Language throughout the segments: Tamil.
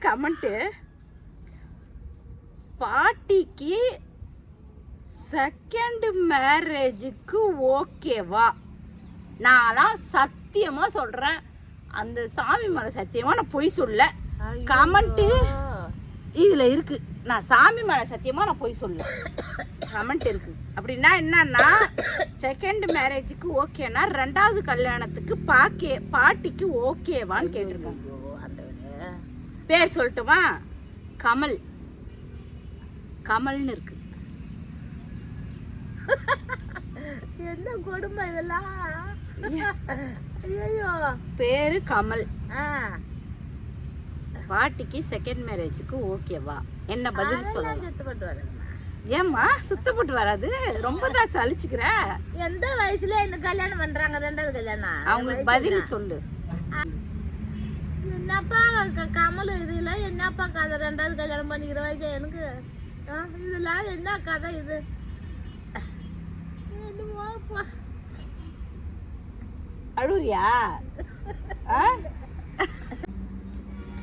கமெண்ட்டு பாட்டிக்கு செகண்ட் மேரேஜுக்கு ஓகேவா? நான்லாம் சத்தியமா சொல்றேன், அந்த சாமி மேல சத்தியமா நான் பொய் சொல்ல. கமெண்ட் இதுல இருக்கு, நான் சாமி மேல சத்தியமா நான் பொய் சொல்ல. கமெண்ட் இருக்கு. அப்படின்னா என்னன்னா, செகண்ட் மேரேஜுக்கு ஓகேனா ரெண்டாவது கல்யாணத்துக்கு பாட்டிக்கு ஓகேவான்னு கேட்டிருக்காங்க. பேர் சொல்லட்டுமா? கமல். கமல்னு இருக்கு. என்ன கொடுமை இதெல்லாம். ஐயோ, பேரு கமல். பாட்டிக்கு செகண்ட் மேரேஜுக்கு ஓகேவா? என்ன பதில் சொல்லலாம்? சுத்தப்பட்டு வரதுமா? ஏம்மா சுத்தப்பட்டு வராது? ரொம்ப தான் சலிச்சுக்கிற. எந்த வயசுல என்ன கல்யாணம் பண்றாங்க? ரெண்டாவது கல்யாணம். அவங்களுக்கு பதில் சொல்லு. என்னப்பா கமல் இதெல்லாம் என்னப்பா கதை? ரெண்டாவது கல்யாணம் பண்ணிக்கிற வயசு எனக்கு இதெல்லாம் என்ன கதை இது? அழுறியா?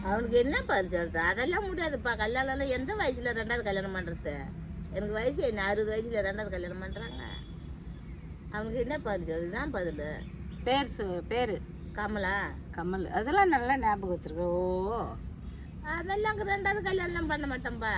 அவனுக்கு என்ன பரிசு? அதெல்லாம் முடியாதுப்பா. கல்யாணம் எந்த வயசுல ரெண்டாவது கல்யாணம் பண்றது? எனக்கு வயசு என்ன 60 வயசுல ரெண்டாவது கல்யாணம் பண்றாங்க. அவனுக்கு என்ன பரிசு? அதுதான் பதில். பேரு கமலா. கமல். அதெல்லாம் நல்லா ஞாபகம் வச்சிருக்க. ஓ, அதெல்லாம் ரெண்டாவது கல்யாணம் பண்ண மாட்டேன்பா.